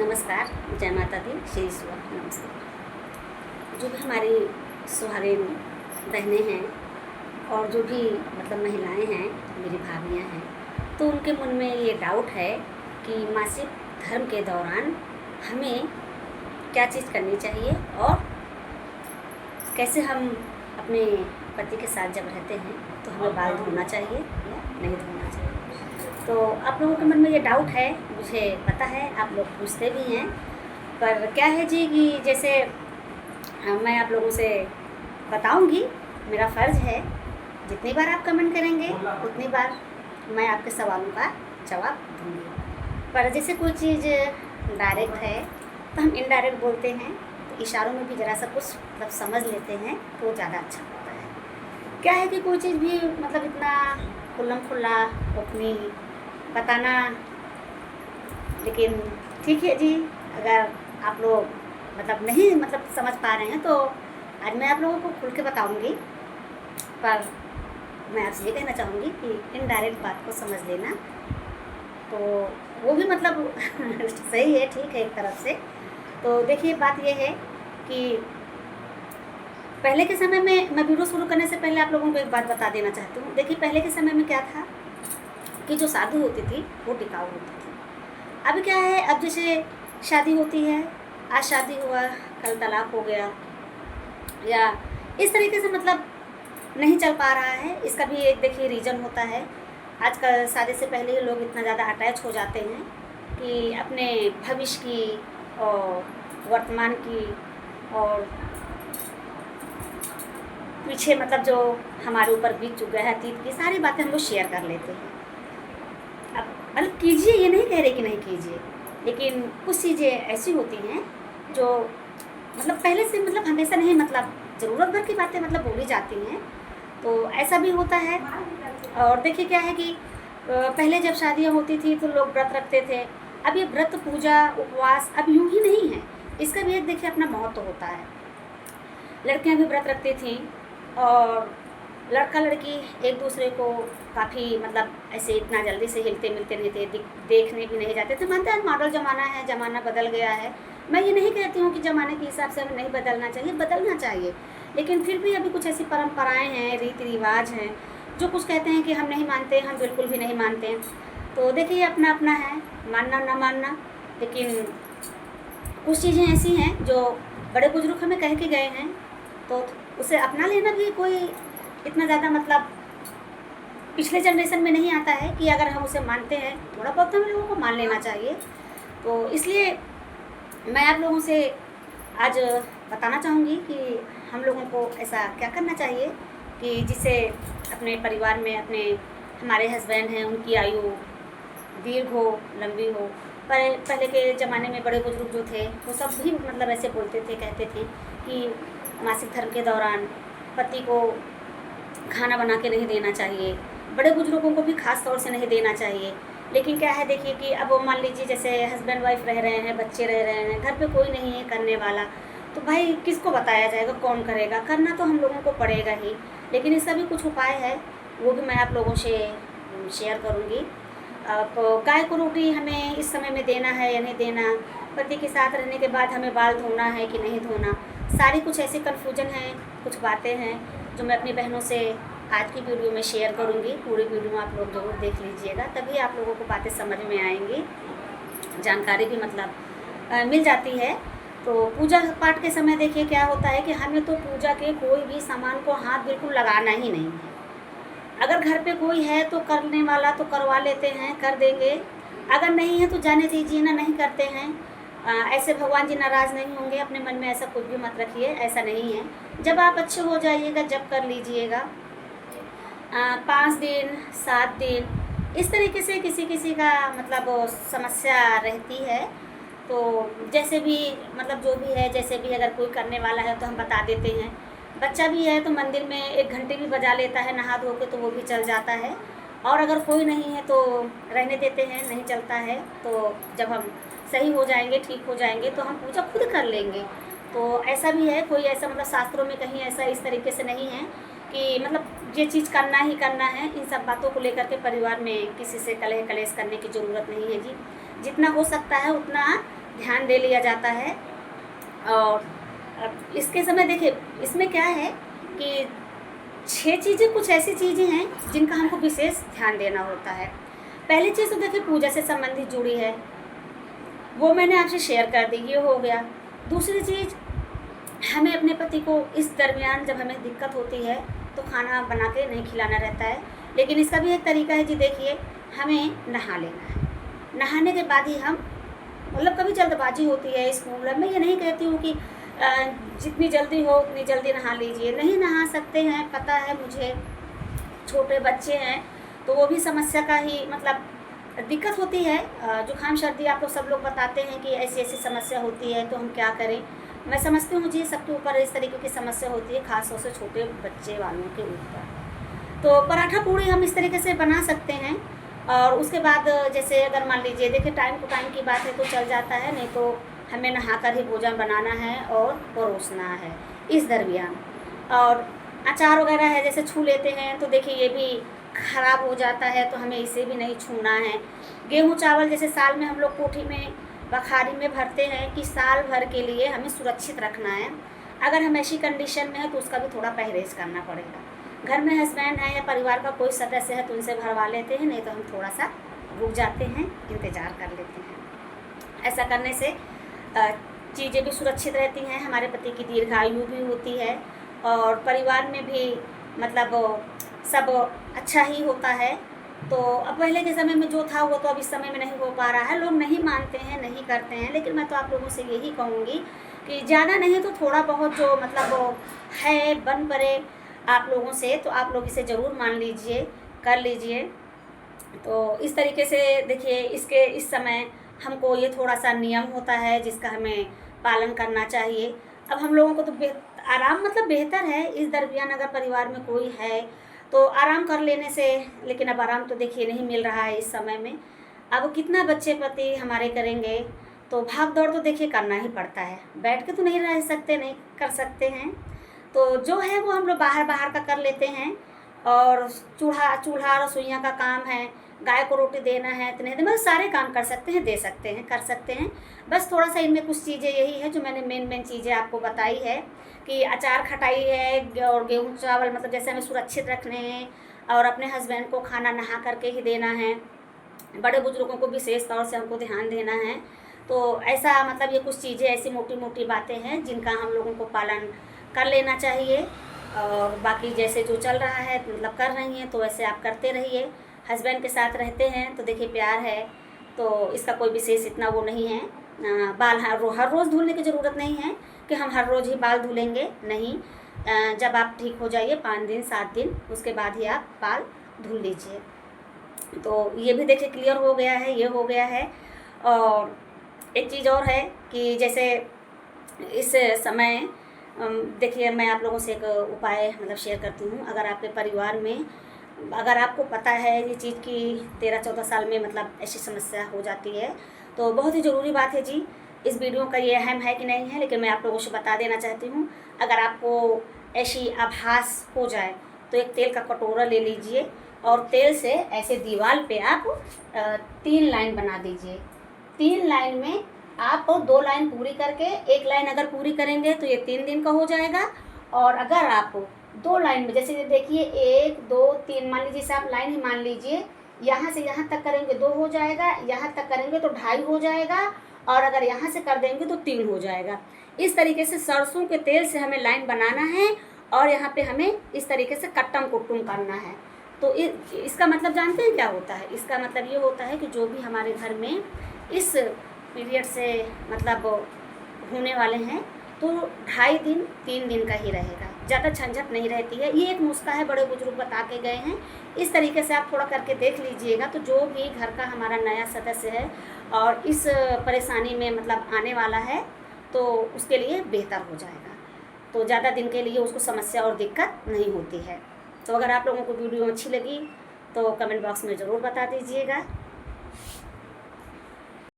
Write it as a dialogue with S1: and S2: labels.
S1: नमस्कार, जय माता दी, श्री सुहा नमस्ते। जो भी हमारी सुहागिन बहनें हैं और जो भी महिलाएं हैं, मेरी भाभियां हैं, तो उनके मन में ये डाउट है कि मासिक धर्म के दौरान हमें क्या चीज़ करनी चाहिए और कैसे हम अपने पति के साथ जब रहते हैं तो हमें बाल धोना चाहिए या नहीं धोना चाहिए। तो आप लोगों के मन में ये डाउट है, मुझे पता है, आप लोग पूछते भी हैं। पर क्या है जी कि जैसे मैं आप लोगों से बताऊंगी, मेरा फ़र्ज़ है, जितनी बार आप कमेंट करेंगे उतनी बार मैं आपके सवालों का जवाब दूंगी। पर जैसे कोई चीज़ डायरेक्ट है तो हम इनडायरेक्ट बोलते हैं, तो इशारों में भी ज़रा सा कुछ समझ लेते हैं तो ज़्यादा अच्छा होता है। क्या है कि कोई चीज़ भी इतना खुल्लम खुल्ला अपनी बताना, लेकिन ठीक है जी, अगर आप लोग नहीं समझ पा रहे हैं तो आज मैं आप लोगों को खुल के बताऊंगी। पर मैं आपसे ये कहना चाहूँगी कि इनडायरेक्ट बात को समझ लेना, तो वो भी सही है, ठीक है एक तरफ से। तो देखिए, बात ये है कि पहले के समय में, मैं वीडियो शुरू करने से पहले आप लोगों को एक बात बता देना चाहती हूँ। देखिए, पहले के समय में क्या था कि जो शादी होती थी वो टिकाऊ होती थी। अब क्या है, अब जैसे शादी होती है, आज शादी हुआ कल तलाक हो गया, या इस तरीके से नहीं चल पा रहा है। इसका भी एक देखिए रीज़न होता है। आजकल शादी से पहले ही लोग इतना ज़्यादा अटैच हो जाते हैं कि अपने भविष्य की और वर्तमान की और पीछे जो हमारे ऊपर बीत चुका है अतीत की सारी बातें हम लोग शेयर कर लेते हैं। अब कीजिए, ये नहीं कह रहे कि नहीं कीजिए, लेकिन कुछ चीज़ें ऐसी होती हैं जो पहले से हमेशा नहीं, ज़रूरत भर की बातें बोली जाती हैं, तो ऐसा भी होता है। और देखिए क्या है कि पहले जब शादियाँ होती थी तो लोग व्रत रखते थे। अब ये व्रत, पूजा, उपवास अब यूँ ही नहीं है, इसका भी एक देखिए अपना महत्व होता है। लड़कियाँ भी व्रत रखती थीं और लड़का लड़की एक दूसरे को काफ़ी ऐसे इतना जल्दी से हिलते मिलते नहीं थे, देखने भी नहीं जाते थे। मानते हैं मॉडल ज़माना है, ज़माना बदल गया है। मैं ये नहीं कहती हूँ कि ज़माने के हिसाब से हमें नहीं बदलना चाहिए, बदलना चाहिए, लेकिन फिर भी अभी कुछ ऐसी परंपराएं हैं, रीति रिवाज हैं, जो कुछ कहते हैं कि हम नहीं मानते, हम बिल्कुल भी नहीं मानते हैं। तो देखिए, अपना अपना है, मानना ना मानना, लेकिन कुछ चीज़ें ऐसी हैं जो बड़े बुजुर्ग हमें कह के गए हैं, तो उसे अपना लेना भी कोई इतना ज़्यादा पिछले जनरेशन में नहीं आता है कि अगर हम उसे मानते हैं, थोड़ा बहुत हम लोगों को मान लेना चाहिए। तो इसलिए मैं आप लोगों से आज बताना चाहूँगी कि हम लोगों को ऐसा क्या करना चाहिए कि जिससे अपने परिवार में हमारे हस्बैंड हैं, उनकी आयु दीर्घ हो, लंबी हो। पहले के ज़माने में बड़े बुजुर्ग जो थे वो सब भी ऐसे बोलते थे, कहते थे कि मासिक धर्म के दौरान पति को खाना बना के नहीं देना चाहिए, बड़े बुजुर्गों को भी खास तौर से नहीं देना चाहिए। लेकिन क्या है, देखिए कि अब मान लीजिए जैसे हस्बैंड वाइफ रह रहे हैं, बच्चे रह रहे हैं, घर पे कोई नहीं है करने वाला, तो भाई किसको बताया जाएगा, कौन करेगा? करना तो हम लोगों को पड़ेगा ही। लेकिन इसका भी कुछ उपाय है, वो भी मैं आप लोगों से शेयर करूँगी। तो गाय को रोटी हमें इस समय में देना है या नहीं देना, पति के साथ रहने के बाद हमें बाल धोना है कि नहीं धोना, सारी कुछ ऐसी कन्फ्यूजन हैं, कुछ बातें हैं जो मैं अपनी बहनों से आज की वीडियो में शेयर करूंगी। पूरी वीडियो आप लोग ज़रूर देख लीजिएगा, तभी आप लोगों को बातें समझ में आएंगी, जानकारी भी मिल जाती है। तो पूजा पाठ के समय देखिए क्या होता है कि हमें तो पूजा के कोई भी सामान को हाथ बिल्कुल लगाना ही नहीं है। अगर घर पे कोई है तो करने वाला तो करवा लेते हैं, कर देंगे, अगर नहीं है तो जाने दीजिए ना, नहीं करते हैं। ऐसे भगवान जी नाराज़ नहीं होंगे, अपने मन में ऐसा कुछ भी मत रखिए, ऐसा नहीं है। जब आप अच्छे हो जाइएगा जब कर लीजिएगा। 5 दिन 7 दिन इस तरीके से किसी किसी का समस्या रहती है। तो जैसे भी जो भी है, जैसे भी अगर कोई करने वाला है तो हम बता देते हैं। बच्चा भी है तो मंदिर में 1 घंटे भी बजा लेता है नहा धो के, तो वो भी चल जाता है। और अगर कोई नहीं है तो रहने देते हैं, नहीं चलता है तो जब हम सही हो जाएंगे, ठीक हो जाएंगे, तो हम पूजा खुद कर लेंगे। तो ऐसा भी है, कोई ऐसा शास्त्रों में कहीं ऐसा इस तरीके से नहीं है कि ये चीज़ करना ही करना है। इन सब बातों को लेकर के परिवार में किसी से कलह कलेश करने की ज़रूरत नहीं है जी। जितना हो सकता है उतना ध्यान दे लिया जाता है। और इसके समय देखिए इसमें क्या है कि 6 चीज़ें कुछ ऐसी चीज़ें हैं जिनका हमको विशेष ध्यान देना होता है। पहली चीज़ तो देखिए पूजा से संबंधित जुड़ी है, वो मैंने आपसे शेयर कर दी, ये हो गया। दूसरी चीज़, हमें अपने पति को इस दरमियान जब हमें दिक्कत होती है तो खाना बना के नहीं खिलाना रहता है, लेकिन इसका भी एक तरीका है जी। देखिए हमें नहा लेना है, नहाने के बाद ही हम मतलब कभी जल्दबाजी होती है स्कूल में, मैं ये नहीं कहती हूँ कि जितनी जल्दी हो उतनी जल्दी नहा लीजिए, नहीं नहा सकते हैं, पता है मुझे, छोटे बच्चे हैं तो वो भी समस्या का ही मतलब दिक्कत होती है। जुकाम सर्दी आप लोग सब लोग बताते हैं कि ऐसी ऐसी समस्या होती है तो हम क्या करें। मैं समझती हूँ जी सबके ऊपर इस तरीके की समस्या होती है, ख़ास तौर से छोटे बच्चे वालों के ऊपर। तो पराठा पूड़ी हम इस तरीके से बना सकते हैं। और उसके बाद जैसे अगर मान लीजिए देखिए टाइम टू टाइम की बात है तो चल जाता है, नहीं तो हमें नहाकर ही भोजन बनाना है और परोसना है इस दरमियान। और अचार वगैरह है जैसे छू लेते हैं तो देखिए ये भी ख़राब हो जाता है, तो हमें इसे भी नहीं छूना है। गेहूँ चावल जैसे साल में हम लोग कोठी में बखारी में भरते हैं कि साल भर के लिए हमें सुरक्षित रखना है। अगर हम ऐसी कंडीशन में हैं तो उसका भी थोड़ा परहेज़ करना पड़ेगा। घर में हस्बैंड है या परिवार का कोई सदस्य है तो उनसे भरवा लेते हैं, नहीं तो हम थोड़ा सा रुक जाते हैं, इंतज़ार कर लेते हैं। ऐसा करने से चीज़ें भी सुरक्षित रहती हैं, हमारे पति की दीर्घायु भी होती है और परिवार में भी मतलब सब अच्छा ही होता है। तो अब पहले के समय में जो था वो तो अब इस समय में नहीं हो पा रहा है, लोग नहीं मानते हैं, नहीं करते हैं, लेकिन मैं तो आप लोगों से यही कहूँगी कि ज़्यादा नहीं तो थोड़ा बहुत जो मतलब है बन पड़े आप लोगों से, तो आप लोग इसे ज़रूर मान लीजिए, कर लीजिए। तो इस तरीके से देखिए इसके इस समय हमको ये थोड़ा सा नियम होता है जिसका हमें पालन करना चाहिए। अब हम लोगों को तो आराम मतलब बेहतर है इस दरमियान, अगर परिवार में कोई है तो आराम कर लेने से, लेकिन अब आराम तो देखिए नहीं मिल रहा है इस समय में। अब कितना बच्चे पति हमारे करेंगे, तो भाग दौड़ तो देखिए करना ही पड़ता है, बैठ के तो नहीं रह सकते, नहीं कर सकते हैं। तो जो है वो हम लोग बाहर बाहर का कर लेते हैं। और चूल्हा रसोइयाँ का काम है, गाय को रोटी देना है तो नहीं मतलब सारे काम कर सकते हैं, दे सकते हैं, कर सकते हैं। बस थोड़ा सा इनमें कुछ चीज़ें यही है जो मैंने मेन चीज़ें आपको बताई है कि अचार खटाई है और गेहूँ चावल मतलब जैसे हमें सुरक्षित रखने हैं और अपने हस्बैंड को खाना नहा करके ही देना है, बड़े बुजुर्गों को विशेष तौर से हमको ध्यान देना है। तो ऐसा मतलब ये कुछ चीज़ें ऐसी मोटी मोटी बातें हैं जिनका हम लोगों को पालन कर लेना चाहिए। और बाकी जैसे जो चल रहा है मतलब कर रही हैं तो वैसे आप करते रहिए। हस्बैंड के साथ रहते हैं तो देखिए प्यार है तो इसका कोई विशेष इतना वो नहीं है। बाल हर रोज़ धुलने की ज़रूरत नहीं है कि हम हर रोज़ ही बाल धुलेंगे, नहीं। जब आप ठीक हो जाइए 5 दिन 7 दिन उसके बाद ही आप बाल धुल लीजिए। तो ये भी देखिए क्लियर हो गया है, ये हो गया है। और एक चीज़ और है कि जैसे इस समय देखिए मैं आप लोगों से एक उपाय मतलब शेयर करती हूँ। अगर आपके परिवार में अगर आपको पता है ये चीज़ कि 13-14 साल में मतलब ऐसी समस्या हो जाती है तो बहुत ही ज़रूरी बात है जी। इस वीडियो का ये अहम है कि नहीं है, लेकिन मैं आप लोगों से बता देना चाहती हूँ। अगर आपको ऐसी आभास हो जाए तो एक तेल का कटोरा ले लीजिए और तेल से ऐसे दीवार पे आप 3 लाइन बना दीजिए। 3 लाइन में आप 2 लाइन पूरी करके 1 लाइन अगर पूरी करेंगे तो ये 3 दिन का हो जाएगा। और अगर आप 2 लाइन में जैसे देखिए 1 2 3 मान लीजिए से आप लाइन ही मान लीजिए, यहाँ से यहाँ तक करेंगे 2 हो जाएगा, यहाँ तक करेंगे तो 2.5 हो जाएगा, और अगर यहाँ से कर देंगे तो 3 हो जाएगा। इस तरीके से सरसों के तेल से हमें लाइन बनाना है और यहाँ पे हमें इस तरीके से कट्टम कुट्टुम करना है। तो इसका मतलब जानते हैं क्या होता है? इसका मतलब ये होता है कि जो भी हमारे घर में इस पीरियड से मतलब होने वाले हैं तो 2.5 दिन 3 दिन का ही रहेगा, ज़्यादा झंझट नहीं रहती है। ये एक नुस्खा है, बड़े बुजुर्ग बता के गए हैं। इस तरीके से आप थोड़ा करके देख लीजिएगा तो जो भी घर का हमारा नया सदस्य है और इस परेशानी में मतलब आने वाला है तो उसके लिए बेहतर हो जाएगा, तो ज़्यादा दिन के लिए उसको समस्या और दिक्कत नहीं होती है। तो अगर आप लोगों को वीडियो अच्छी लगी तो कमेंट बॉक्स में ज़रूर बता दीजिएगा।